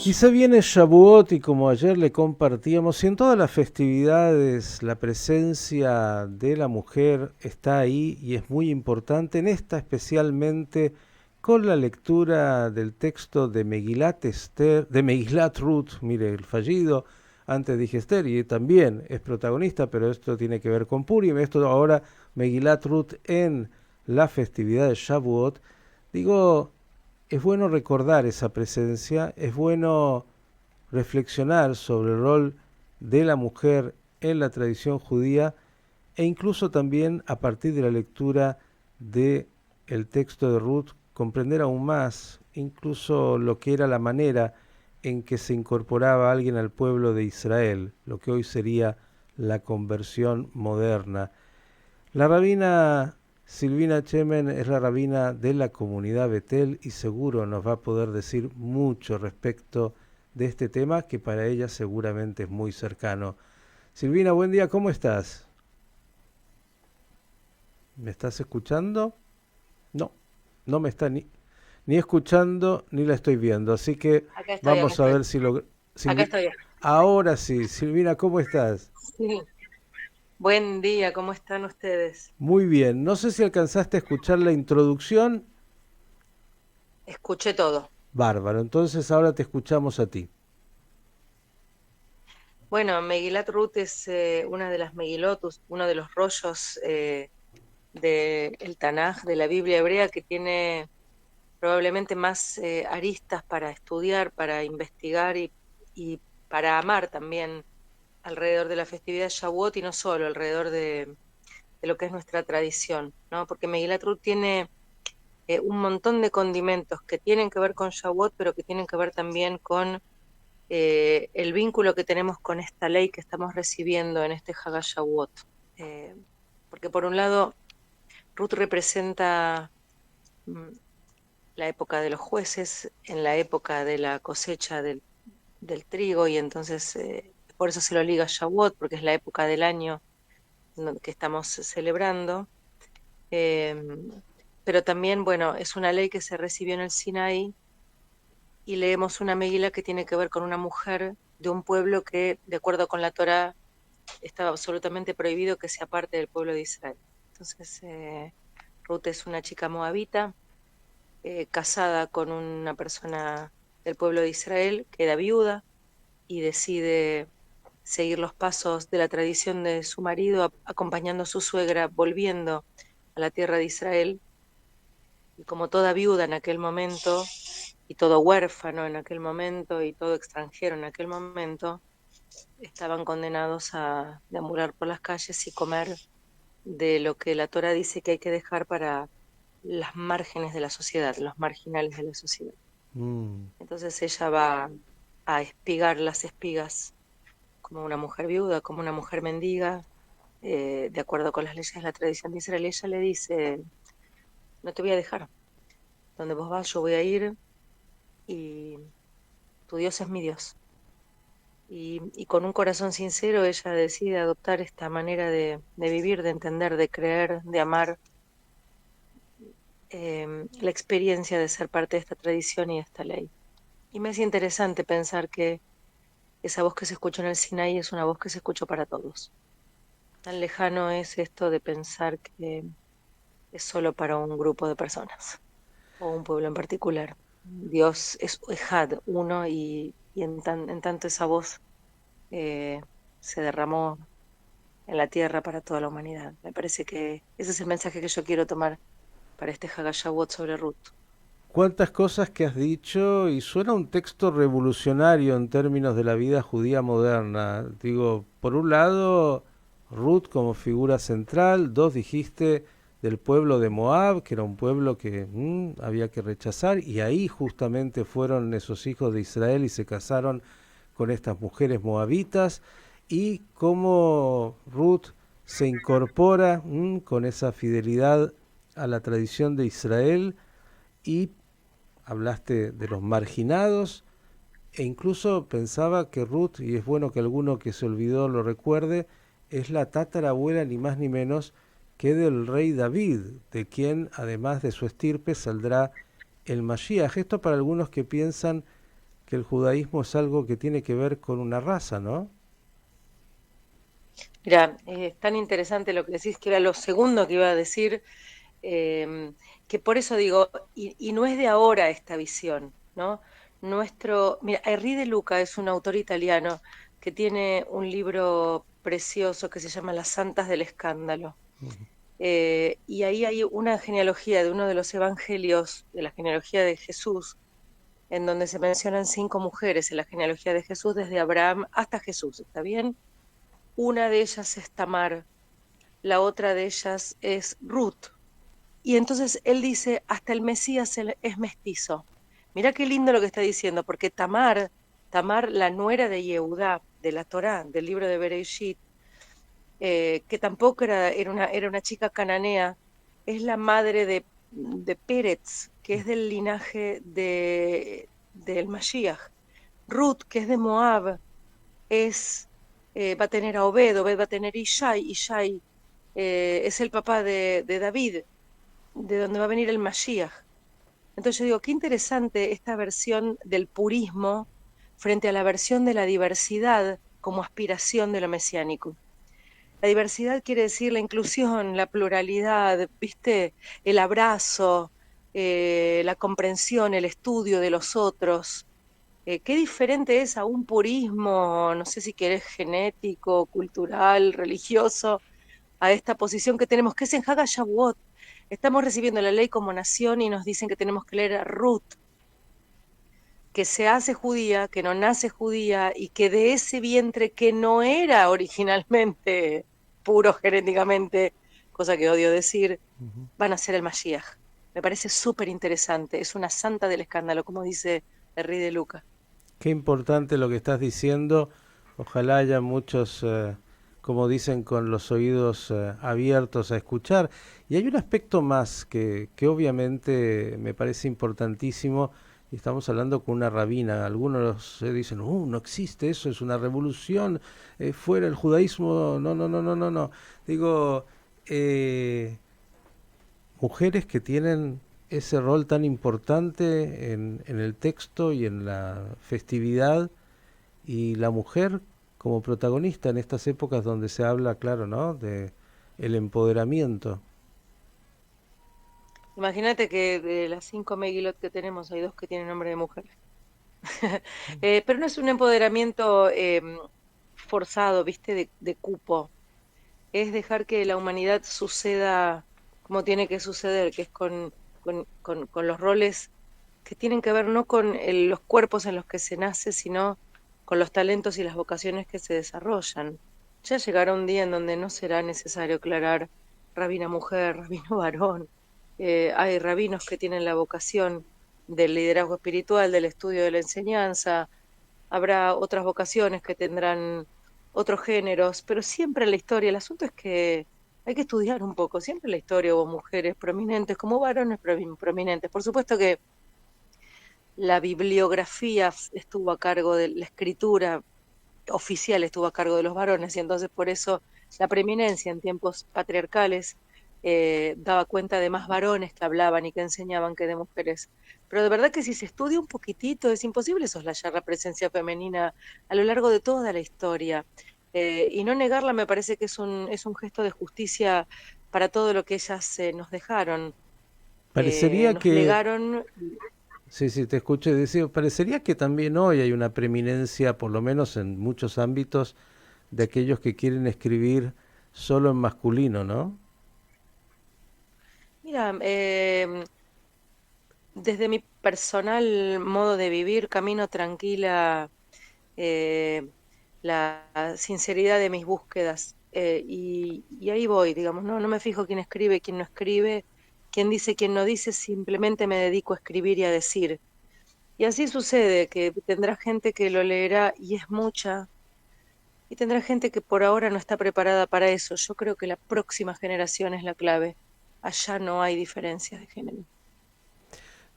Y se viene Shavuot y como ayer le compartíamos, y en todas las festividades la presencia de la mujer está ahí y es muy importante, en esta especialmente con la lectura del texto de Megilat Esther, de Megilat Ruth, mire, el fallido, antes dije Esther y también es protagonista, pero esto tiene que ver con Purim, esto ahora Megilat Ruth en la festividad de Shavuot. Digo, es bueno recordar esa presencia, es bueno reflexionar sobre el rol de la mujer en la tradición judía e incluso también a partir de la lectura de el texto de Ruth comprender aún más incluso lo que era la manera en que se incorporaba alguien al pueblo de Israel, lo que hoy sería la conversión moderna. La rabina Silvina Chemen es la rabina de la comunidad Betel y seguro nos va a poder decir mucho respecto de este tema que para ella seguramente es muy cercano. Silvina, buen día, ¿cómo estás? ¿Me estás escuchando? No, no me está ni escuchando ni la estoy viendo, así que Acá vamos a estoy, ver si lo... acá estoy. Ahora sí, Silvina, ¿cómo estás? Sí. Buen día, ¿cómo están ustedes? Muy bien, no sé si alcanzaste a escuchar la introducción. Escuché todo. Bárbaro, entonces ahora te escuchamos a ti. Bueno, Megilat Ruth es una de las Megilotus, uno de los rollos del Tanaj, de la Biblia hebrea, que tiene probablemente más aristas para estudiar, para investigar y para amar también alrededor de la festividad de Shavuot y no solo, alrededor de lo que es nuestra tradición, ¿no? Porque Megilat Ruth tiene un montón de condimentos que tienen que ver con Shavuot, pero que tienen que ver también con el vínculo que tenemos con esta ley que estamos recibiendo en este Haga Shavuot. Eh, porque por un lado, Ruth representa mm, la época de los jueces, en la época de la cosecha del trigo, y entonces por eso se lo liga a Shavuot, porque es la época del año que estamos celebrando. Eh, pero también, bueno, es una ley que se recibió en el Sinaí y leemos una Megila que tiene que ver con una mujer de un pueblo que, de acuerdo con la Torá, estaba absolutamente prohibido que sea parte del pueblo de Israel. Entonces, Ruth es una chica moabita, casada con una persona del pueblo de Israel, queda viuda y decide seguir los pasos de la tradición de su marido, acompañando a su suegra, volviendo a la tierra de Israel. Y como toda viuda en aquel momento, y todo huérfano en aquel momento, y todo extranjero en aquel momento, estaban condenados a deambular por las calles y comer de lo que la Torah dice que hay que dejar para las márgenes de la sociedad, los marginales de la sociedad. Mm. Entonces ella va a espigar las espigas como una mujer viuda, como una mujer mendiga, de acuerdo con las leyes de la tradición de Israel. Ella le dice, no te voy a dejar, donde vos vas yo voy a ir y tu Dios es mi Dios. Y con un corazón sincero ella decide adoptar esta manera de vivir, de entender, de creer, de amar la experiencia de ser parte de esta tradición y de esta ley. Y me es interesante pensar que esa voz que se escuchó en el Sinaí es una voz que se escuchó para todos. Tan lejano es esto de pensar que es solo para un grupo de personas o un pueblo en particular. Dios es Ejad, uno, y en tanto esa voz eh, se derramó en la tierra para toda la humanidad. Me parece que ese es el mensaje que yo quiero tomar para este Hagashawot sobre Ruth. Cuántas cosas que has dicho y suena un texto revolucionario en términos de la vida judía moderna. Digo, por un lado, Ruth como figura central, dos dijiste del pueblo de Moab, que era un pueblo que había que rechazar, y ahí justamente fueron esos hijos de Israel y se casaron con estas mujeres moabitas, y cómo Ruth se incorpora con esa fidelidad a la tradición de Israel y hablaste de los marginados e incluso pensaba que Ruth, y es bueno que alguno que se olvidó lo recuerde, es la tatarabuela ni más ni menos que del rey David, de quien además de su estirpe saldrá el Mashiach. Esto para algunos que piensan que el judaísmo es algo que tiene que ver con una raza, ¿no? Mira, es tan interesante lo que decís, que era lo segundo que iba a decir, eh, que por eso digo, y no es de ahora esta visión, ¿no? Mira, Henri de Luca es un autor italiano que tiene un libro precioso que se llama Las Santas del Escándalo. Y ahí hay una genealogía de uno de los evangelios, de la genealogía de Jesús, en donde se mencionan 5 mujeres en la genealogía de Jesús, desde Abraham hasta Jesús, ¿está bien? Una de ellas es Tamar, la otra de ellas es Ruth. Y entonces él dice, hasta el Mesías es mestizo. Mira qué lindo lo que está diciendo, porque Tamar, la nuera de Yehudá, de la Torá, del libro de Bereshit, que tampoco era una chica cananea, es la madre de Pérez, que es del linaje del Mashiach. Ruth, que es de Moab, va a tener a Obed va a tener Ishai es el papá de David, de donde va a venir el Mashiach. Entonces yo digo, qué interesante esta versión del purismo frente a la versión de la diversidad como aspiración de lo mesiánico. La diversidad quiere decir la inclusión, la pluralidad, ¿viste? El abrazo, la comprensión, el estudio de los otros. Qué diferente es a un purismo, no sé si querés genético, cultural, religioso, a esta posición que tenemos, que es en Haga Shavuot. Estamos recibiendo la ley como nación y nos dicen que tenemos que leer a Ruth, que se hace judía, que no nace judía y que de ese vientre que no era originalmente puro genéticamente, cosa que odio decir, van a ser el Mashiach. Me parece súper interesante, es una santa del escándalo, como dice Henri de Luca. Qué importante lo que estás diciendo. Ojalá haya muchos, como dicen, con los oídos abiertos a escuchar. Y hay un aspecto más que obviamente me parece importantísimo. Y estamos hablando con una rabina. Algunos dicen, no existe eso, es una revolución, fuera el judaísmo. No, no, no, no, no, no. Digo, eh, mujeres que tienen ese rol tan importante en el texto y en la festividad, y la mujer como protagonista en estas épocas donde se habla, claro, ¿no?, de el empoderamiento. Imagínate que de las 5 Megilot que tenemos hay 2 que tienen nombre de mujer. Pero no es un empoderamiento forzado, ¿viste? De cupo. Es dejar que la humanidad suceda como tiene que suceder, que es con los roles que tienen que ver no con los cuerpos en los que se nace, sino con los talentos y las vocaciones que se desarrollan. Ya llegará un día en donde no será necesario aclarar rabina mujer, rabino varón. Hay rabinos que tienen la vocación del liderazgo espiritual, del estudio de la enseñanza. Habrá otras vocaciones que tendrán otros géneros, pero siempre en la historia, el asunto es que hay que estudiar un poco, siempre en la historia hubo mujeres prominentes como varones prominentes. Por supuesto que la bibliografía estuvo a cargo de la escritura oficial, estuvo a cargo de los varones, y entonces por eso la preeminencia en tiempos patriarcales daba cuenta de más varones que hablaban y que enseñaban que de mujeres. Pero de verdad que si se estudia un poquitito es imposible soslayar la presencia femenina a lo largo de toda la historia. Y no negarla me parece que es un gesto de justicia para todo lo que ellas nos dejaron. Parecería Nos que, legaron. sí, sí, te escuché decir, parecería que también hoy hay una preeminencia, por lo menos en muchos ámbitos, de aquellos que quieren escribir solo en masculino, ¿no? Mira, desde mi personal modo de vivir, camino tranquila, eh, la sinceridad de mis búsquedas. Y ahí voy, digamos, no me fijo quién escribe, quién no escribe, quién dice, quién no dice, simplemente me dedico a escribir y a decir. Y así sucede, que tendrá gente que lo leerá y es mucha, y tendrá gente que por ahora no está preparada para eso. Yo creo que la próxima generación es la clave. Allá no hay diferencias de género.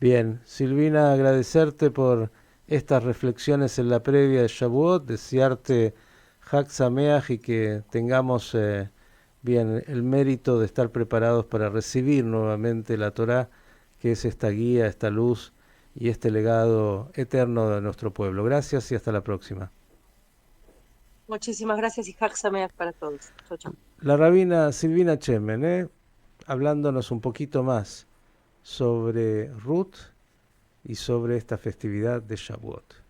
Bien, Silvina, agradecerte por estas reflexiones en la previa de Shavuot, desearte Hag Sameach y que tengamos bien el mérito de estar preparados para recibir nuevamente la Torá, que es esta guía, esta luz y este legado eterno de nuestro pueblo. Gracias y hasta la próxima. Muchísimas gracias y Hag Sameach para todos. Chau, chau. La rabina Silvina Chemen, hablándonos un poquito más sobre Ruth y sobre esta festividad de Shavuot.